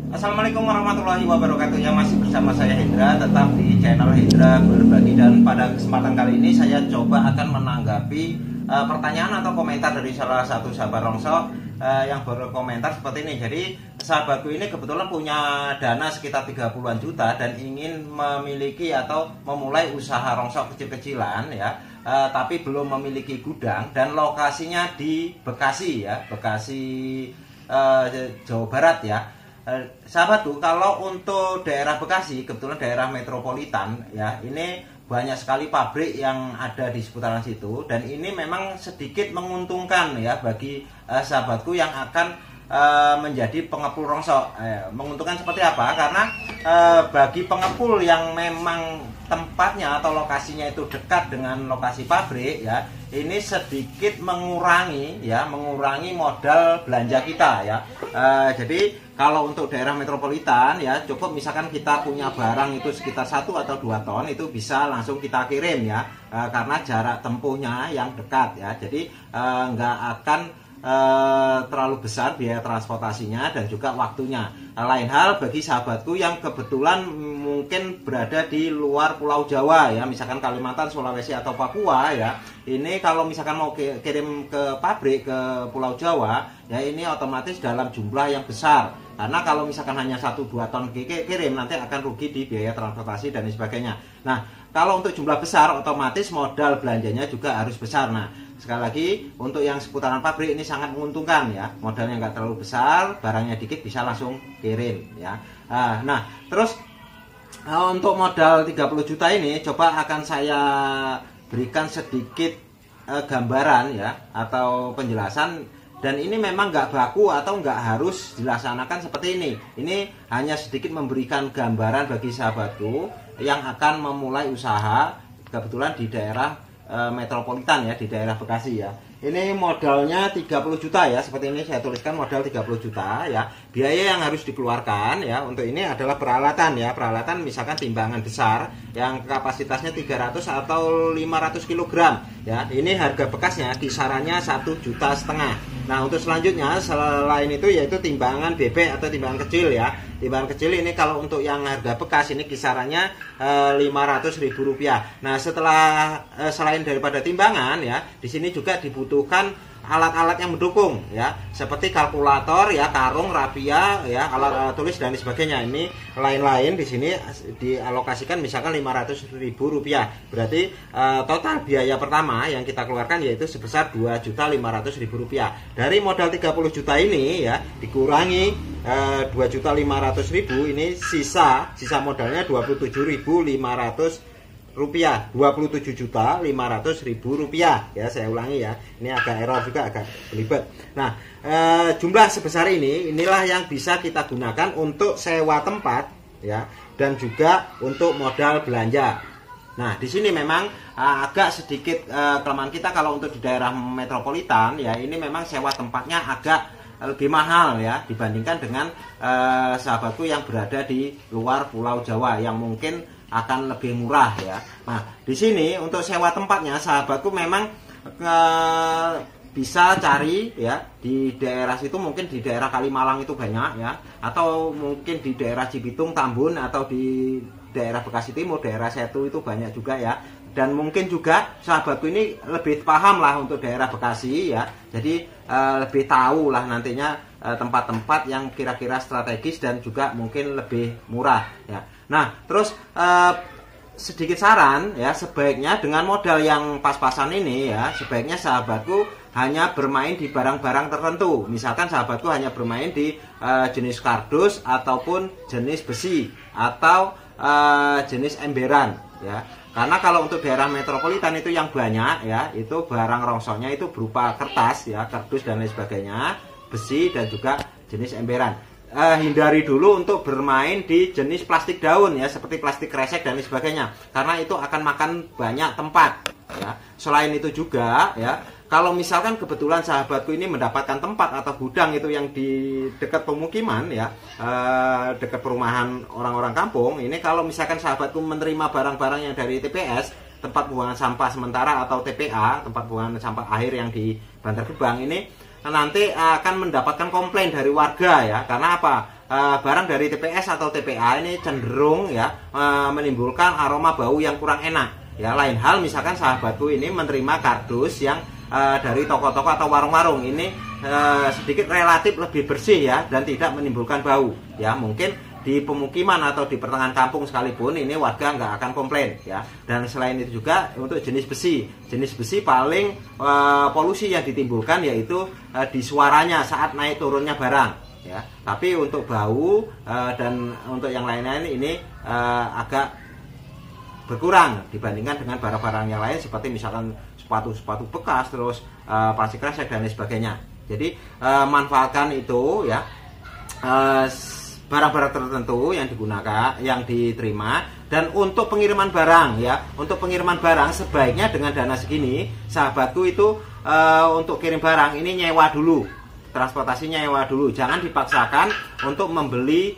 Assalamualaikum warahmatullahi wabarakatuh. Ya, masih bersama saya Hendra, tetap di channel Hendra Berbagi. Dan pada kesempatan kali ini saya coba akan menanggapi pertanyaan atau komentar dari salah satu sahabat Rongso yang berkomentar seperti ini. Jadi sahabatku ini kebetulan punya dana sekitar 30-an juta dan ingin memiliki atau memulai usaha rongsok kecil-kecilan ya, tapi belum memiliki gudang dan lokasinya di Bekasi ya, Bekasi Jawa Barat ya. Sahabatku, kalau untuk daerah Bekasi, kebetulan daerah metropolitan ya, ini banyak sekali pabrik yang ada di seputaran situ, dan ini memang sedikit menguntungkan ya bagi sahabatku yang akan menjadi pengepul rongsok. Menguntungkan seperti apa? Karena bagi pengepul yang memang tempatnya atau lokasinya itu dekat dengan lokasi pabrik ya, ini sedikit mengurangi modal belanja kita ya. Jadi kalau untuk daerah metropolitan ya, cukup misalkan kita punya barang itu sekitar 1 atau 2 ton, itu bisa langsung kita kirim ya, karena jarak tempuhnya yang dekat ya. Jadi nggak akan terlalu besar biaya transportasinya dan juga waktunya. Lain hal bagi sahabatku yang kebetulan mungkin berada di luar Pulau Jawa ya, misalkan Kalimantan, Sulawesi atau Papua ya. Ini kalau misalkan mau kirim ke pabrik ke Pulau Jawa ya, ini otomatis dalam jumlah yang besar. Karena kalau misalkan hanya 1-2 ton kirim, nanti akan rugi di biaya transportasi dan sebagainya. Nah, kalau untuk jumlah besar, otomatis modal belanjanya juga harus besar. Nah, sekali lagi, untuk yang seputaran pabrik ini sangat menguntungkan ya. Modalnya nggak terlalu besar, barangnya dikit, bisa langsung kirim ya. Nah, terus untuk modal 30 juta ini, coba akan saya berikan sedikit gambaran ya, atau penjelasan. Dan ini memang nggak baku atau nggak harus dilaksanakan seperti ini. Ini hanya sedikit memberikan gambaran bagi sahabatku yang akan memulai usaha kebetulan di daerah metropolitan ya, di daerah Bekasi ya. Ini modalnya 30 juta ya, seperti ini saya tuliskan modal 30 juta ya. Biaya yang harus dikeluarkan ya untuk ini adalah peralatan ya. Peralatan misalkan timbangan besar yang kapasitasnya 300 atau 500 kg ya. Ini harga bekasnya kisarannya 1,5 juta. Nah, untuk selanjutnya selain itu yaitu timbangan bebek atau timbangan kecil ya. Timbangan kecil ini kalau untuk yang harga bekas ini kisarannya Rp500.000. Nah, setelah selain daripada timbangan ya, di sini juga dibutuhkan alat-alat yang mendukung ya, seperti kalkulator ya, karung, rapia ya, alat tulis dan sebagainya. Ini lain-lain di sini dialokasikan misalkan Rp500.000. Berarti total biaya pertama yang kita keluarkan yaitu sebesar Rp2.500.000. Dari modal 30 juta ini ya, dikurangi Rp2.500.000, ini sisa modalnya Rp27.500. Rp27.500.000 ya, saya ulangi ya, ini agak error juga, agak belibet. Nah, jumlah sebesar inilah yang bisa kita gunakan untuk sewa tempat ya, dan juga untuk modal belanja. Nah, di sini memang agak sedikit kelemahan kita kalau untuk di daerah metropolitan ya, ini memang sewa tempatnya agak lebih mahal ya dibandingkan dengan sahabatku yang berada di luar Pulau Jawa yang mungkin akan lebih murah ya. Nah, di sini untuk sewa tempatnya sahabatku memang bisa cari ya di daerah situ, mungkin di daerah Kalimalang itu banyak ya, atau mungkin di daerah Cibitung, Tambun, atau di daerah Bekasi Timur, daerah Setu itu banyak juga ya. Dan mungkin juga sahabatku ini lebih paham lah untuk daerah Bekasi ya, jadi lebih tahu lah nantinya tempat-tempat yang kira-kira strategis dan juga mungkin lebih murah ya. Nah, terus sedikit saran ya, sebaiknya dengan modal yang pas-pasan ini ya, sebaiknya sahabatku hanya bermain di barang-barang tertentu. Misalkan sahabatku hanya bermain di jenis kardus ataupun jenis besi atau jenis emberan ya. Karena kalau untuk daerah metropolitan itu yang banyak ya, itu barang rongsoknya itu berupa kertas ya, kardus dan lain sebagainya, besi dan juga jenis emberan. Hindari dulu untuk bermain di jenis plastik daun ya, seperti plastik kresek dan lain sebagainya, karena itu akan makan banyak tempat ya. Selain itu juga ya, kalau misalkan kebetulan sahabatku ini mendapatkan tempat atau gudang itu yang di dekat pemukiman ya, dekat perumahan orang-orang kampung, ini kalau misalkan sahabatku menerima barang-barang yang dari TPS, tempat pembuangan sampah sementara, atau TPA, tempat pembuangan sampah akhir yang di Bantar Gebang, ini nanti akan mendapatkan komplain dari warga ya. Karena apa? barang dari TPS atau TPA ini cenderung ya menimbulkan aroma bau yang kurang enak. Ya, lain hal misalkan sahabatku ini menerima kardus yang dari toko-toko atau warung-warung ini sedikit relatif lebih bersih ya dan tidak menimbulkan bau. Ya, mungkin di pemukiman atau di pertengahan kampung sekalipun ini warga nggak akan komplain ya. Dan selain itu juga untuk jenis besi paling polusi yang ditimbulkan yaitu di suaranya saat naik turunnya barang ya. Tapi untuk bau dan untuk yang lain-lain ini agak berkurang dibandingkan dengan barang-barang yang lain seperti misalkan sepatu bekas, terus plastik kresek dan lain sebagainya. Jadi manfaatkan itu ya barang-barang tertentu yang digunakan, yang diterima. Dan untuk pengiriman barang ya, untuk pengiriman barang sebaiknya dengan dana segini, sahabatku itu untuk kirim barang ini nyewa dulu, transportasinya nyewa dulu, jangan dipaksakan untuk membeli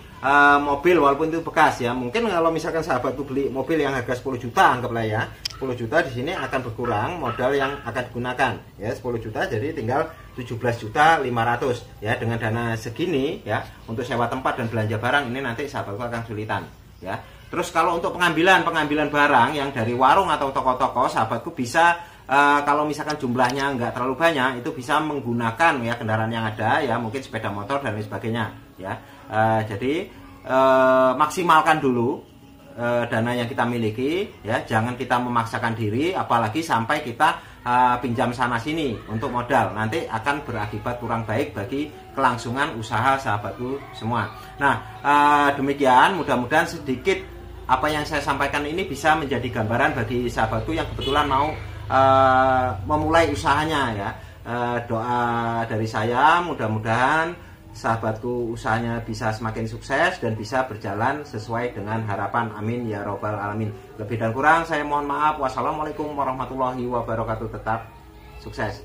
mobil walaupun itu bekas ya. Mungkin kalau misalkan sahabatku beli mobil yang harga 10 juta anggaplah ya, 10 juta di sini akan berkurang modal yang akan digunakan ya, 10 juta jadi tinggal 17.500.000 ya. Dengan dana segini ya untuk sewa tempat dan belanja barang ini nanti sahabatku akan kesulitan ya. Terus kalau untuk pengambilan barang yang dari warung atau toko-toko, sahabatku bisa kalau misalkan jumlahnya nggak terlalu banyak, itu bisa menggunakan ya kendaraan yang ada ya, mungkin sepeda motor dan lain sebagainya ya. Jadi maksimalkan dulu dana yang kita miliki ya, jangan kita memaksakan diri apalagi sampai kita pinjam sana sini untuk modal, nanti akan berakibat kurang baik bagi kelangsungan usaha sahabatku semua. Nah demikian, mudah-mudahan sedikit apa yang saya sampaikan ini bisa menjadi gambaran bagi sahabatku yang kebetulan mau memulai usahanya ya. Doa dari saya mudah-mudahan sahabatku usahanya bisa semakin sukses dan bisa berjalan sesuai dengan harapan. Amin ya robbal alamin. Lebih dan kurang saya mohon maaf. Wassalamualaikum warahmatullahi wabarakatuh. Tetap sukses.